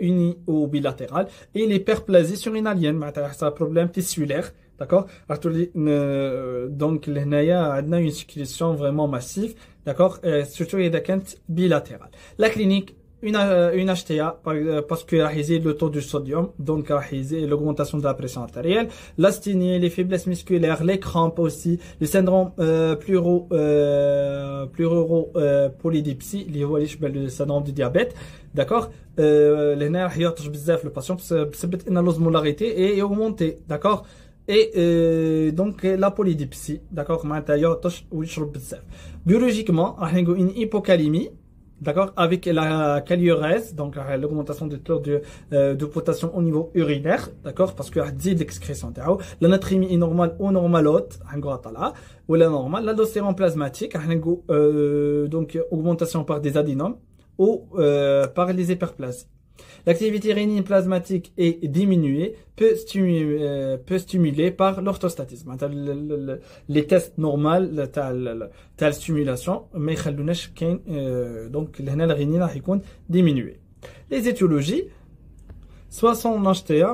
unis ou bilatérales, et l'hyperplasie surrénalienne, c'est un problème tissulaire, d'accord? Donc, il y a une sécrétion vraiment massive, d'accord? Surtout, il y a bilatérale. La clinique, une HTA, parce que le taux du sodium, donc l'augmentation de la pression artérielle, l'asthénie, les faiblesses musculaires, les crampes aussi, le syndrome pleuropolydipsie, le syndrome du diabète, d'accord? Le patient peut une osmolarité et augmenter, d'accord? Et donc la polydipsie, d'accord? Biologiquement, une hypocalémie, d'accord, avec la caliurèse, donc l'augmentation du taux de potassium au niveau urinaire, d'accord, parce que dit l'excrétion, la natrémie est normale ou normalote, ou la normale, l'aldostérone plasmatique, donc augmentation par des adénomes ou par les hyperplasies. L'activité rénine plasmatique est diminuée, peut stimuler par l'orthostatisme. Les tests normaux, la stimulation, mais donc la rénine va diminuer. Les étiologies, soit son HTA,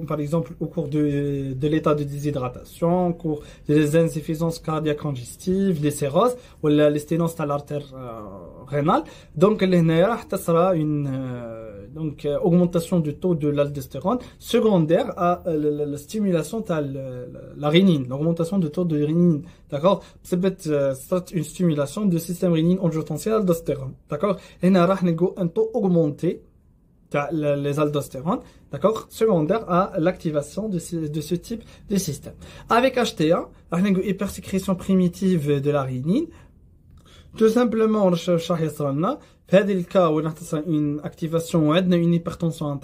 par exemple au cours de l'état de déshydratation, au cours des insuffisances cardiaques conjectives, les cirrhoses ou les sténoses de l'artère rénale. Donc, il sera une augmentation du taux de l'aldostérone secondaire à la stimulation de la rénine, l'augmentation du taux de rénine. D'accord? C'est une stimulation du système rénine-angiotensine aldostérone. D'accord? Et il y a un taux augmenté les aldostérones, d'accord, secondaire à l'activation de ce type de système. Avec HTA, une hypersécrétion primitive de la rénine, tout simplement, on cherche dans le cas où on a une activation ou une hypertension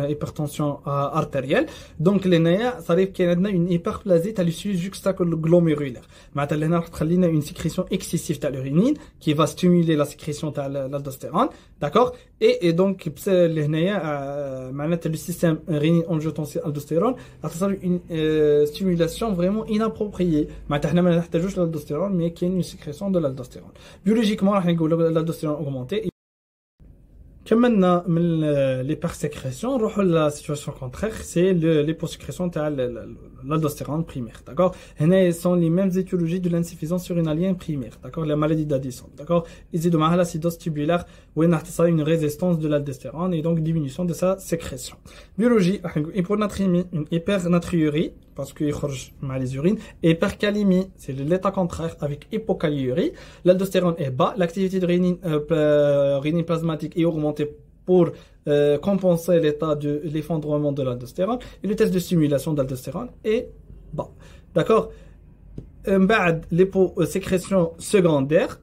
hypertension artérielle. Donc l'hénéa, ça arrive qu'il y a une hyperplasie à l'issue juxtaglomérulaire. Maintenant, là, on a une sécrétion excessive de l'urinine qui va stimuler la sécrétion de l'aldostérone, d'accord? Et donc l'hénéa, le système rénine-angiotensine-aldostérone a une stimulation vraiment inappropriée. Maintenant, on n'a pas juste l'aldostérone, mais qu'il y a une sécrétion de l'aldostérone. Biologiquement, on a l'aldostérone augmentée. كملنا من l'hypersécrétion, نروحوا la situation contraire, c'est l'hyposécrétion de l'aldostérone primaire, d'accord? هنا sont les mêmes étiologies de l'insuffisance urinalienne primaire, d'accord? La maladie d'Addison, d'accord? يزيدوا معها l'acidose tubulaire وين نحصل une résistance de l'aldostérone et donc diminution de sa sécrétion. Biologie, hyponatrémie, une hypernatriurie parce qu'il يخرج مع les urines, hypercalémie, c'est l'état contraire avec hypokaliurie, l'aldostérone est bas, l'activité de rénine plasmatique est augmentée pour compenser l'état de l'effondrement de l'aldostérone et le test de stimulation d'aldostérone est bas. D'accord? بعد l'hyposécrétion secondaire,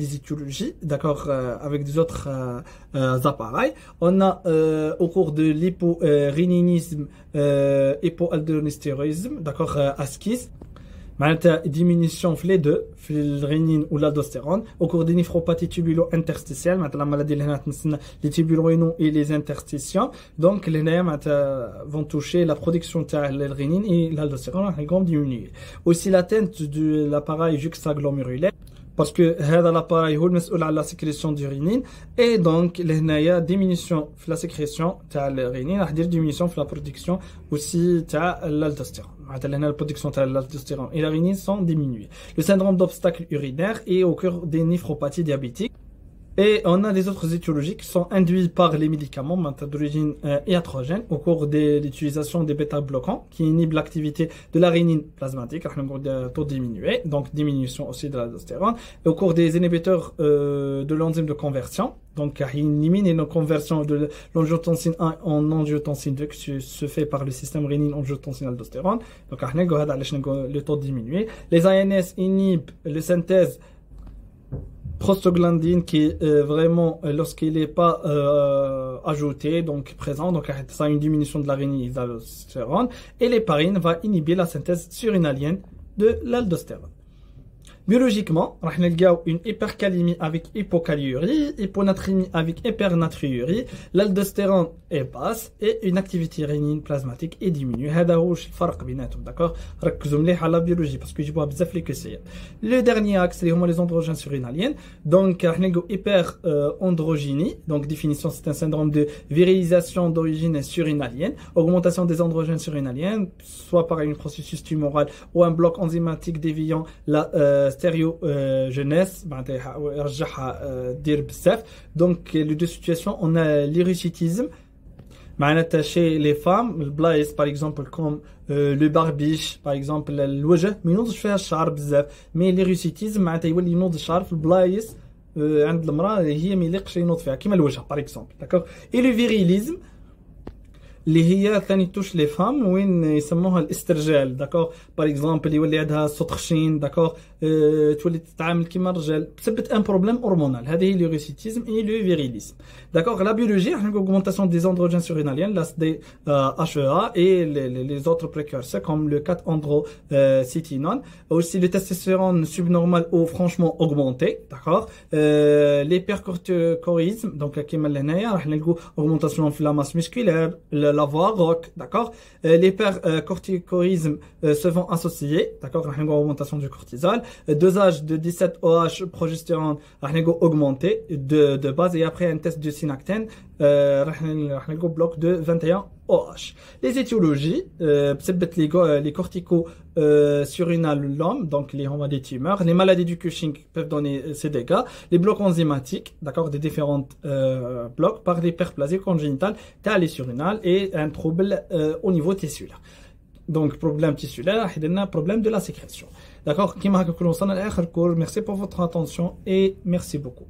des étiologies, d'accord, avec des autres appareils. On a au cours de l'hyporéninisme, hypoaldonistéroïsme, d'accord, ASCIS. معناتها diminution في les deux في الرينين ou l'aldostérone au cours des néphropathies tubulo-interstitielles معناتها la maladie اللي هنا تمسنا les tubules rénaux et les interstitients donc les هنايا معناتها vont toucher la production تاع الرينين et l'aldostérone راح يقوم diminuer aussi l'atteinte de l'appareil juxtaglomérulaire parce que هذا l'appareil هو المسؤول على la sécrétion du rénine et donc لهنايا diminution في la sécrétion تاع الرينين راح دير diminution في la production aussi تاع l'aldostérone. La production de l'aldostérone et la rénine sont diminuées. Le syndrome d'obstacle urinaire est au cœur des néphropathies diabétiques. Et on a des autres étiologies qui sont induites par les médicaments d'origine iatrogène au cours de l'utilisation des bêta-bloquants qui inhibent l'activité de la rénine plasmatique, taux diminué, donc diminution aussi de l'aldostérone, et au cours des inhibiteurs de l'enzyme de conversion, donc il élimine une conversion de l'angiotensine 1 en angiotensine 2 qui se fait par le système rénine-angiotensine-aldostérone, donc le taux diminué. Les ANS inhibent la synthèse prostaglandine qui vraiment lorsqu'il n'est pas ajouté donc présent donc ça a une diminution de la rénine et de l'aldostérone et l'héparine va inhiber la synthèse surinalienne de l'aldostérone. Biologiquement, on a une hypercalémie avec hypokaliurie, hyponatrémie avec hypernatriurie, l'aldostérone est basse et une activité rénine plasmatique est diminuée. هذا هو الفرق بيناتهم, d'accord? ركزوا مليح على la biologie parce que يجيبوها بزاف لي كسيه. Le dernier axe اللي هما les androgènes surinaliennes. Donc راح نلقاو hyperandrogynie, donc définition c'est un syndrome de virilisation d'origine surinalienne, augmentation des androgènes surinaliennes, soit par un processus tumoral ou un bloc enzymatique déviant la stéréogenèse, donc les deux situations, on a l'hirsutisme chez les femmes, le blaïs par exemple comme le barbiche par exemple الوجه ما ينوضش فيها الشعر بزاف mais l'hirsutisme معناتها يولي ينوض الشعر في البلايص عند المرأة هي ما يليقش ينوض فيها كيما الوجه par exemple, d'accord. Et le virilisme اللي هي ثاني توش لي فام وين يسموها الاسترجال, داكور, باغ اكزومبل يولي عندها صوت خشين, داكور, تولي تتعامل كيما الرجال بسبب ان بروبليم هرمونال. هذه هي لوغيسيتيزم اي لو فيريليزم, داكور. لا بيولوجي احنا augmentation des androgens surinaliens, la HEA et les autres précurseurs comme le 4-androcétinone, aussi le testostérone subnormal ou franchement augmenté, d'accord. L'hypercorticoïsme, donc كيما لهنايا راح نلقوا augmentation في la masse musculaire, la voix rock, d'accord. L'hypercorticoïsme se vont associer, d'accord, une augmentation du cortisol, dosage de 17 OH progestérone augmenté de base et après un test de synactène bloc de 21 OH. Les étiologies, les cortico-surinales l'homme, donc les hommes des tumeurs, les maladies du Cushing peuvent donner ces dégâts, les blocs enzymatiques, d'accord, des différents blocs par l'hyperplasie congénitale, les surinales et un trouble au niveau tissulaire. Donc problème tissulaire, problème de la sécrétion. D'accord, merci pour votre attention et merci beaucoup.